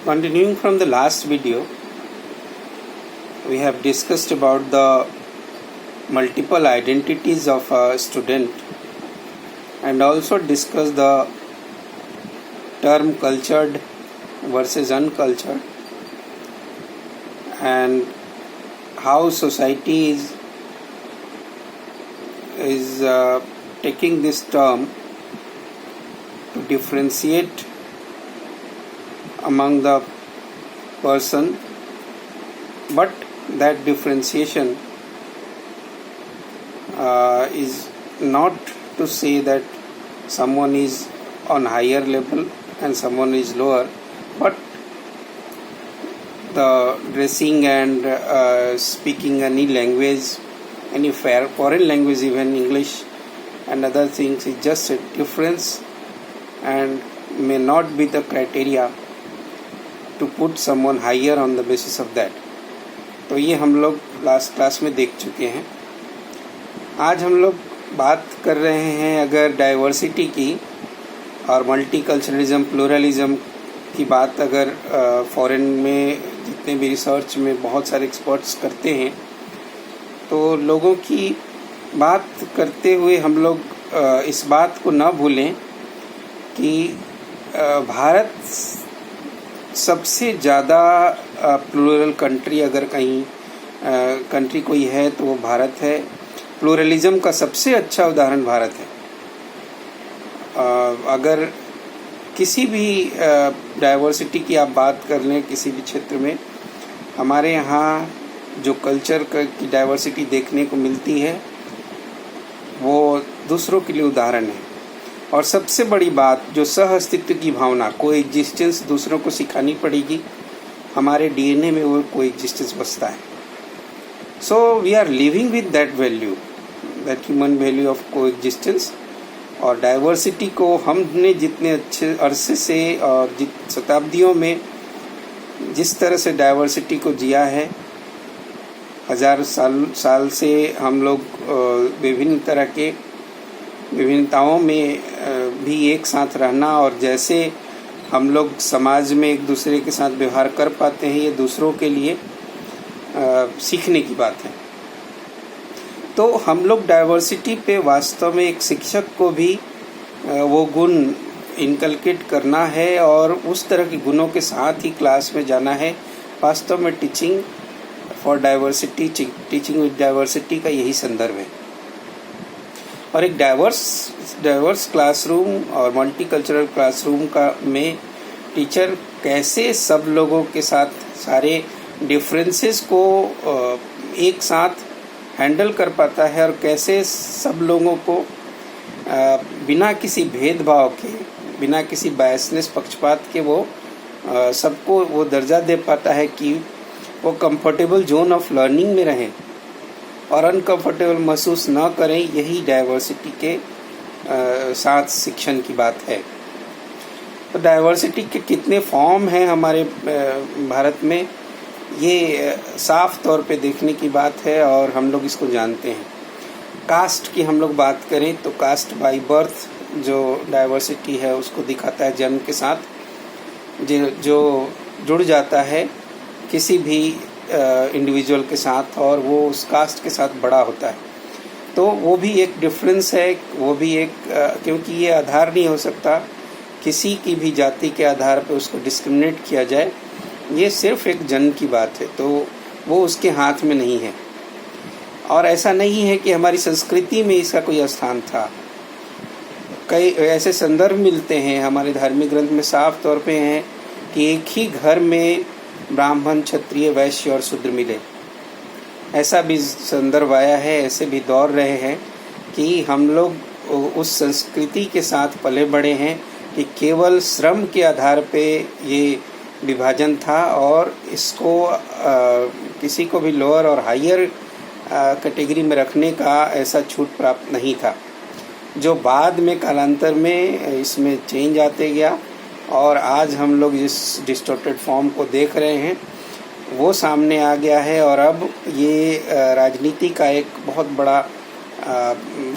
Continuing from the last video, we have discussed about the multiple identities of a student and also discussed the term cultured versus uncultured and how society is taking this term to differentiate among the person, but that differentiation is not to say that someone is on higher level and someone is lower, but the dressing and speaking any language, any foreign language, even English and other things, is just a difference and may not be the criteria to put someone higher on the basis of that. तो ये हम लोग last class में देख चुके हैं. आज हम लोग बात कर रहे हैं अगर डाइवर्सिटी की और मल्टीकल्चरलिज्म, प्लूरलिज्म की बात अगर फॉरेन में जितने भी रिसर्च में बहुत सारे एक्सपर्ट्स करते हैं, तो लोगों की बात करते हुए हम लोग इस बात को न भूलें कि भारत सबसे ज़्यादा प्लूरल कंट्री अगर कहीं कंट्री कोई है तो वो भारत है. प्लूरलिज्म का सबसे अच्छा उदाहरण भारत है. अगर किसी भी डाइवर्सिटी की आप बात कर लें किसी भी क्षेत्र में, हमारे यहाँ जो कल्चर की डाइवर्सिटी देखने को मिलती है वो दूसरों के लिए उदाहरण है. और सबसे बड़ी बात जो सह अस्तित्व की भावना, कोई एग्जिस्टेंस दूसरों को सिखानी पड़ेगी. हमारे डीएनए में वो कोई एग्जिस्टेंस बसता है. So we are living with that value, that human value of को एग्जिस्टेंस. और डाइवर्सिटी को हमने जितने अच्छे अरसे से और शताब्दियों में जिस तरह से डाइवर्सिटी को जिया है, हजार साल से हम लोग विभिन्न तरह के विभिन्नताओं में भी एक साथ रहना, और जैसे हम लोग समाज में एक दूसरे के साथ व्यवहार कर पाते हैं, ये दूसरों के लिए सीखने की बात है. तो हम लोग डाइवर्सिटी पे वास्तव में एक शिक्षक को भी वो गुण इनकलकेट करना है और उस तरह के गुणों के साथ ही क्लास में जाना है. वास्तव में teaching for diversity, teaching with diversity का यही संदर्भ है. और एक डाइवर्स क्लासरूम और मल्टीकल्चरल क्लासरूम का में टीचर कैसे सब लोगों के साथ सारे डिफरेंसेस को एक साथ हैंडल कर पाता है और कैसे सब लोगों को बिना किसी भेदभाव के, बिना किसी बायसनेस, पक्षपात के वो सबको वो दर्जा दे पाता है कि वो कंफर्टेबल जोन ऑफ लर्निंग में रहें और अनकंफर्टेबल महसूस न करें. यही डाइवर्सिटी के साथ शिक्षण की बात है. तो डाइवर्सिटी के कितने फॉर्म हैं हमारे भारत में, ये साफ तौर पे देखने की बात है और हम लोग इसको जानते हैं. कास्ट की हम लोग बात करें तो कास्ट बाय बर्थ जो डाइवर्सिटी है उसको दिखाता है. जन्म के साथ जो जुड़ जाता है किसी भी इंडिविजुअल के साथ और वो उस कास्ट के साथ बड़ा होता है, तो वो भी एक डिफरेंस है. वो भी एक क्योंकि ये आधार नहीं हो सकता किसी की भी जाति के आधार पर उसको डिस्क्रिमिनेट किया जाए. ये सिर्फ एक जन्म की बात है, तो वो उसके हाथ में नहीं है. और ऐसा नहीं है कि हमारी संस्कृति में इसका कोई स्थान था. कई ऐसे संदर्भ मिलते हैं हमारे धार्मिक ग्रंथ में, साफ तौर पे हैं कि एक ही घर में ब्राह्मण, क्षत्रिय, वैश्य और शूद्र मिले. ऐसा भी संदर्भ आया है. ऐसे भी दौर रहे हैं कि हम लोग उस संस्कृति के साथ पले बढ़े हैं कि केवल श्रम के आधार पे ये विभाजन था और इसको किसी को भी लोअर और हायर कैटेगरी में रखने का ऐसा छूट प्राप्त नहीं था, जो बाद में कालांतर में इसमें चेंज आते गया. और आज हम लोग जिस डिस्टॉर्टेड फॉर्म को देख रहे हैं वो सामने आ गया है. और अब ये राजनीति का एक बहुत बड़ा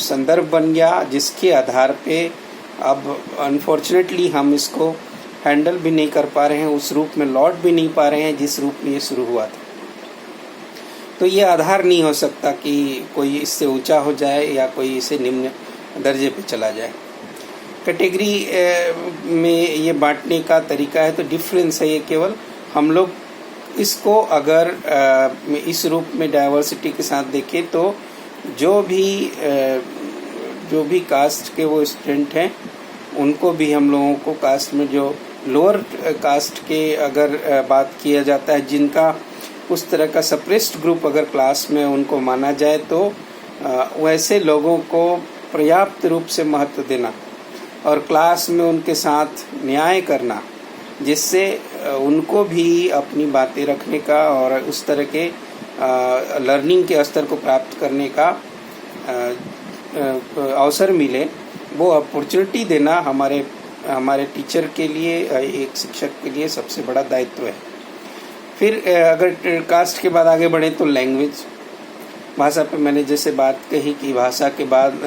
संदर्भ बन गया जिसके आधार पे अब अनफॉर्चुनेटली हम इसको हैंडल भी नहीं कर पा रहे हैं, उस रूप में लौट भी नहीं पा रहे हैं जिस रूप में ये शुरू हुआ था। तो ये आधार नहीं हो सकता कि कोई इससे ऊंचा हो जाए या कोई इसे निम्न दर्जे पे चला जाए। कैटेगरी में ये बांटने का तरीका है तो डिफरेंस है ये केवल। हम लोग इसको अगर इस रूप में डाइवर्सिटी के साथ देखें तो जो भी कास्ट के वो स्टूडेंट हैं उनको भी हम लोगों को कास्ट में जो लोअर कास्ट के अगर बात किया जाता है, जिनका उस तरह का सप्रेस्ड ग्रुप अगर क्लास में उनको माना जाए तो वैसे लोगों को पर्याप्त रूप से महत्व देना और क्लास में उनके साथ न्याय करना, जिससे उनको भी अपनी बातें रखने का और उस तरह के लर्निंग के स्तर को प्राप्त करने का अवसर मिले, वो अपॉर्चुनिटी देना हमारे टीचर के लिए, एक शिक्षक के लिए सबसे बड़ा दायित्व है। फिर अगर कास्ट के बाद आगे बढ़े तो लैंग्वेज, भाषा पे मैंने जैसे बात कही कि भाषा के बाद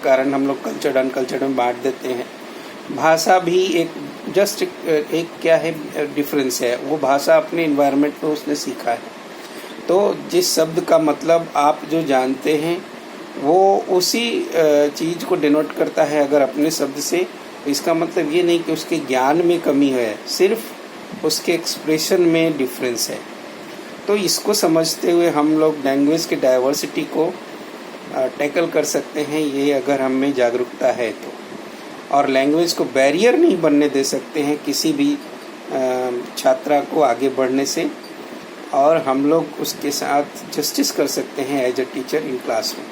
कारण हम लोग कल्चर्ड अनकल्चर्ड में बांट देते हैं। भाषा भी एक क्या है डिफरेंस है, वो भाषा अपने इन्वायरमेंट में उसने सीखा है। तो जिस शब्द का मतलब आप जो जानते हैं वो उसी चीज़ को डिनोट करता है अगर अपने शब्द से, तो इसका मतलब ये नहीं कि उसके ज्ञान में कमी है, सिर्फ उसके एक्सप्रेशन में डिफरेंस है। तो इसको समझते हुए हम लोग लैंग्वेज के डाइवर्सिटी को टैकल कर सकते हैं, ये अगर हम में जागरूकता है तो। और लैंग्वेज को बैरियर नहीं बनने दे सकते हैं किसी भी छात्रा को आगे बढ़ने से, और हम लोग उसके साथ जस्टिस कर सकते हैं as a teacher in class में।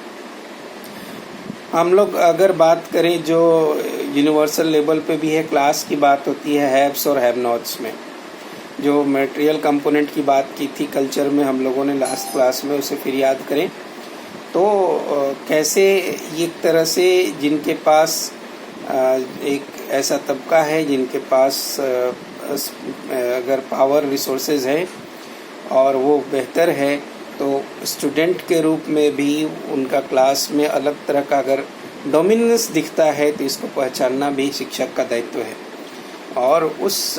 हम लोग अगर बात करें जो यूनिवर्सल लेवल पे भी है, क्लास की बात होती है हैव्स और हैव नॉट्स में। जो मटेरियल कंपोनेंट की बात की थी कल्चर में हम लोगों ने लास्ट क्लास में, उसे फिर याद करें तो कैसे एक तरह से जिनके पास एक ऐसा तबका है जिनके पास अगर पावर रिसोर्सेज है और वो बेहतर है, तो स्टूडेंट के रूप में भी उनका क्लास में अलग तरह का अगर डोमिनेंस दिखता है तो इसको पहचानना भी शिक्षक का दायित्व है। और उस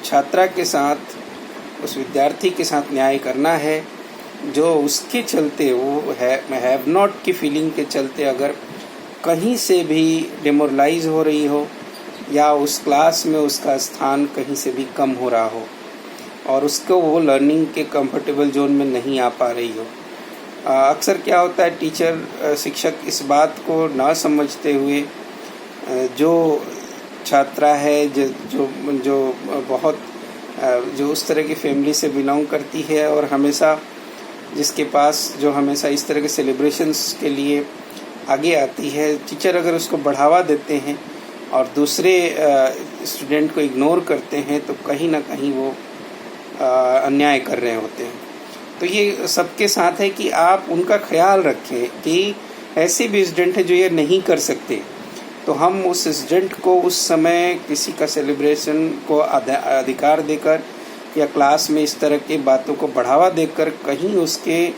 छात्रा के साथ, उस विद्यार्थी के साथ न्याय करना है जो उसके चलते, वो हैव नॉट की फीलिंग के चलते अगर कहीं से भी डिमोरलाइज हो रही हो या उस क्लास में उसका स्थान कहीं से भी कम हो रहा हो और उसको वो लर्निंग के कंफर्टेबल जोन में नहीं आ पा रही हो। अक्सर क्या होता है, टीचर शिक्षक इस बात को ना समझते हुए जो छात्रा है जो उस तरह की फैमिली से बिलोंग करती है और हमेशा जो हमेशा इस तरह के सेलिब्रेशंस के लिए आगे आती है, टीचर अगर उसको बढ़ावा देते हैं और दूसरे स्टूडेंट को इग्नोर करते हैं तो कहीं ना कहीं वो अन्याय कर रहे होते हैं। तो ये सबके साथ है कि आप उनका ख्याल रखें कि ऐसे भी स्टूडेंट हैं जो ये नहीं कर सकते, तो हम उस स्टूडेंट को उस समय किसी का सेलिब्रेशन को अधिकार देकर या क्लास में इस तरह की बातों को बढ़ावा देकर कहीं उसके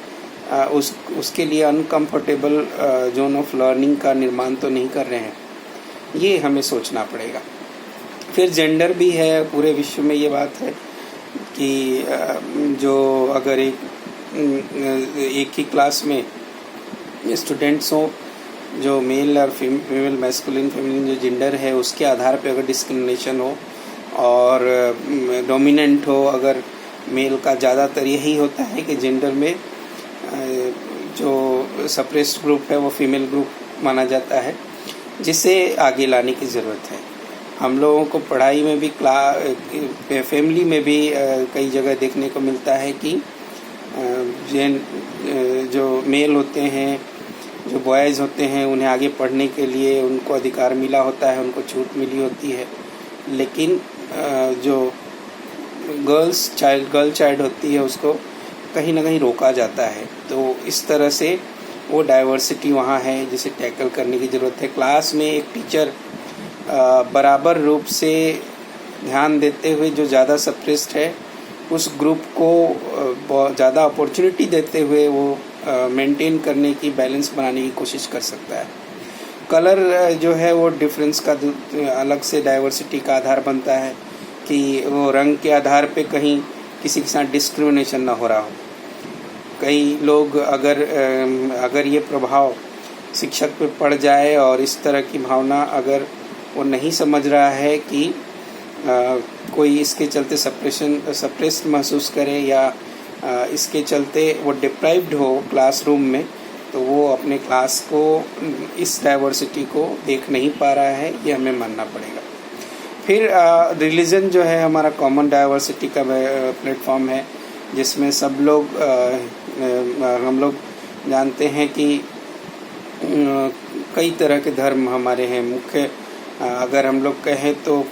लिए अनकंफर्टेबल जोन ऑफ लर्निंग का निर्माण तो नहीं कर रहे हैं, ये हमें सोचना पड़ेगा। फिर जेंडर भी है, पूरे विश्व में ये बात है कि जो अगर एक ही क्लास में स्टूडेंट्स हों, जो मेल और फीमेल मैस्कुलिन फेमिनिन जो जेंडर है उसके आधार पे अगर डिस्क्रिमिनेशन हो और डोमिनेंट हो, अगर मेल का ज़्यादातर यही होता है कि जेंडर में जो सप्रेस्ड ग्रुप है वो फीमेल ग्रुप माना जाता है, जिसे आगे लाने की ज़रूरत है। हम लोगों को पढ़ाई में भी फैमिली में भी कई जगह देखने को मिलता है कि जो मेल होते हैं, जो बॉयज़ होते हैं, उन्हें आगे पढ़ने के लिए उनको अधिकार मिला होता है, उनको छूट मिली होती है, लेकिन जो गर्ल चाइल्ड होती है उसको कहीं ना कहीं रोका जाता है। तो इस तरह से वो डाइवर्सिटी वहाँ है जिसे टैकल करने की ज़रूरत है। क्लास में एक टीचर बराबर रूप से ध्यान देते हुए जो ज़्यादा सप्रेस्ड है उस ग्रुप को बहुत ज़्यादा अपॉर्चुनिटी देते हुए वो मेंटेन करने की, बैलेंस बनाने की कोशिश कर सकता है। कलर जो है वो डिफरेंस का अलग से डाइवर्सिटी का आधार बनता है कि वो रंग के आधार पे कहीं किसी के साथ डिस्क्रिमिनेशन ना हो रहा हो। कई लोग अगर ये प्रभाव शिक्षक पे पड़ जाए और इस तरह की भावना अगर वो नहीं समझ रहा है कि कोई इसके चलते सप्रेस्ड महसूस करे या इसके चलते वो डिप्राइव्ड हो क्लासरूम में, तो वो अपने क्लास को इस डाइवर्सिटी को देख नहीं पा रहा है, ये हमें मानना पड़ेगा। फिर रिलीजन जो है हमारा कॉमन डाइवर्सिटी का प्लेटफॉर्म है, जिसमें सब लोग हम लोग जानते हैं कि कई तरह के धर्म हमारे हैं। मुख्य अगर हम लोग कहें तो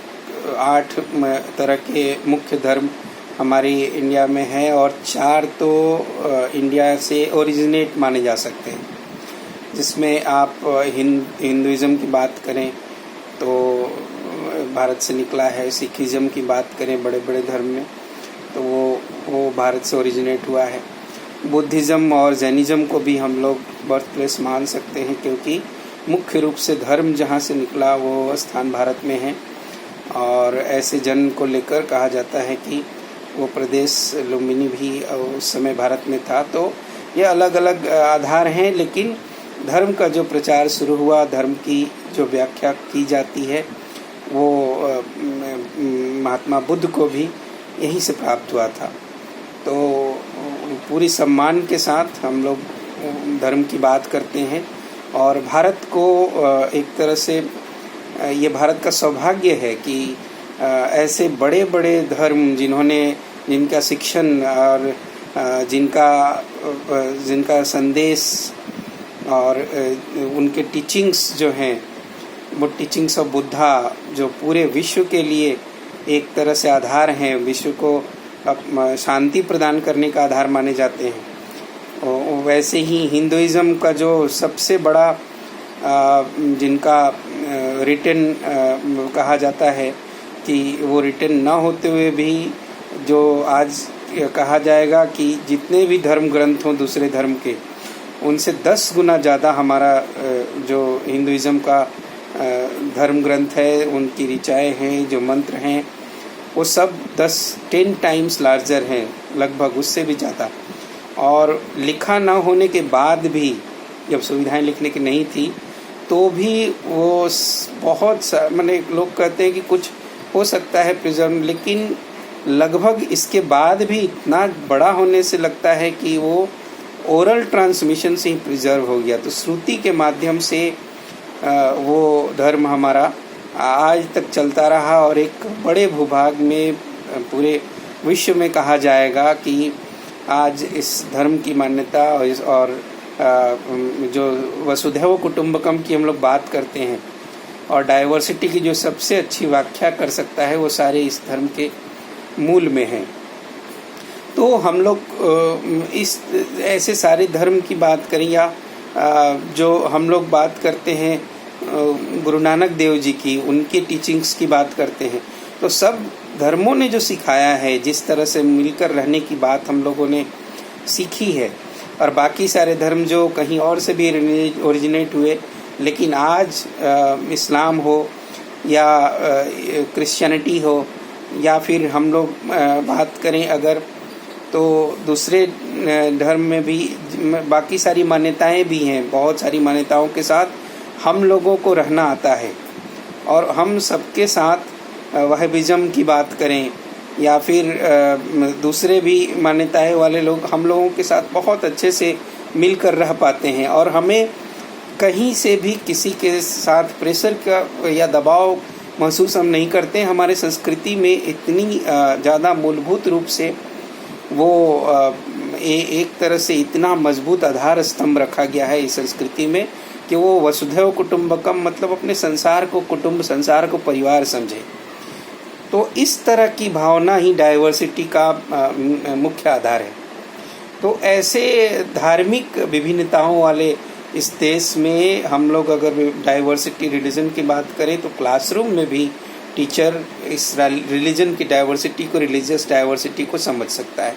8 तरह के मुख्य धर्म हमारी इंडिया में है और 4 तो इंडिया से ओरिजिनेट माने जा सकते हैं, जिसमें आप हिंदुइज़्म की बात करें तो भारत से निकला है, सिखिज़्म की बात करें बड़े बड़े धर्म में तो वो भारत से ओरिजिनेट हुआ है। बुद्धिज़्म और जैनिज़्म को भी हम लोग बर्थ प्लेस मान सकते हैं, क्योंकि मुख्य रूप से धर्म जहाँ से निकला वो स्थान भारत में है और ऐसे जन्म को लेकर कहा जाता है कि वो प्रदेश लुम्बिनी भी उस समय भारत में था। तो ये अलग अलग आधार हैं, लेकिन धर्म का जो प्रचार शुरू हुआ, धर्म की जो व्याख्या की जाती है वो महात्मा बुद्ध को भी यहीं से प्राप्त हुआ था। तो पूरी सम्मान के साथ हम लोग धर्म की बात करते हैं और भारत को एक तरह से ये भारत का सौभाग्य है कि ऐसे बड़े बड़े धर्म जिनका शिक्षण और जिनका संदेश और उनके टीचिंग्स जो हैं वो टीचिंग्स ऑफ बुद्धा जो पूरे विश्व के लिए एक तरह से आधार हैं, विश्व को शांति प्रदान करने का आधार माने जाते हैं। वैसे ही हिंदुइज़्म का जो सबसे बड़ा जिनका रिटन कहा जाता है कि वो रिटन ना होते हुए भी जो आज कहा जाएगा कि जितने भी धर्म ग्रंथ हों दूसरे धर्म के, उनसे 10 गुना ज़्यादा हमारा जो हिंदुइज़्म का धर्म ग्रंथ है, उनकी ऋचाएँ हैं, जो मंत्र हैं, वो सब 10 टाइम्स लार्जर हैं, लगभग उससे भी ज़्यादा। और लिखा ना होने के बाद भी, जब सुविधाएं लिखने की नहीं थी तो भी वो बहुत माने लोग कहते हैं कि कुछ हो सकता है प्रिजर्व, लेकिन लगभग इसके बाद भी इतना बड़ा होने से लगता है कि वो ओरल ट्रांसमिशन से ही प्रिजर्व हो गया। तो श्रुति के माध्यम से वो धर्म हमारा आज तक चलता रहा और एक बड़े भूभाग में पूरे विश्व में कहा जाएगा कि आज इस धर्म की मान्यता और जो वसुधैव कुटुंबकम की हम लोग बात करते हैं और डाइवर्सिटी की जो सबसे अच्छी व्याख्या कर सकता है वो सारे इस धर्म के मूल में हैं। तो हम लोग इस ऐसे सारे धर्म की बात करें या जो हम लोग बात करते हैं गुरु नानक देव जी की, उनके टीचिंग्स की बात करते हैं, तो सब धर्मों ने जो सिखाया है, जिस तरह से मिलकर रहने की बात हम लोगों ने सीखी है, और बाकी सारे धर्म जो कहीं और से भी ओरिजिनेट हुए, लेकिन आज इस्लाम हो या क्रिश्चियनिटी हो या फिर हम लोग बात करें अगर तो दूसरे धर्म में भी बाकी सारी मान्यताएं भी हैं। बहुत सारी मान्यताओं के साथ हम लोगों को रहना आता है और हम सबके साथ वहाबिज़्म की बात करें या फिर दूसरे भी मान्यताएं वाले लोग हम लोगों के साथ बहुत अच्छे से मिलकर रह पाते हैं और हमें कहीं से भी किसी के साथ प्रेशर का या दबाव महसूस हम नहीं करते। हमारे संस्कृति में इतनी ज़्यादा मूलभूत रूप से वो एक तरह से इतना मजबूत आधार स्तंभ रखा गया है इस संस्कृति में कि वो वसुधैव कुटुंबकम मतलब अपने संसार को कुटुंब, संसार को परिवार समझे। तो इस तरह की भावना ही डाइवर्सिटी का मुख्य आधार है। तो ऐसे धार्मिक विभिन्नताओं वाले इस देश में हम लोग अगर डाइवर्सिटी रिलीजन की बात करें तो क्लासरूम में भी टीचर इस रिलीजन की डाइवर्सिटी को, रिलीजियस डाइवर्सिटी को समझ सकता है।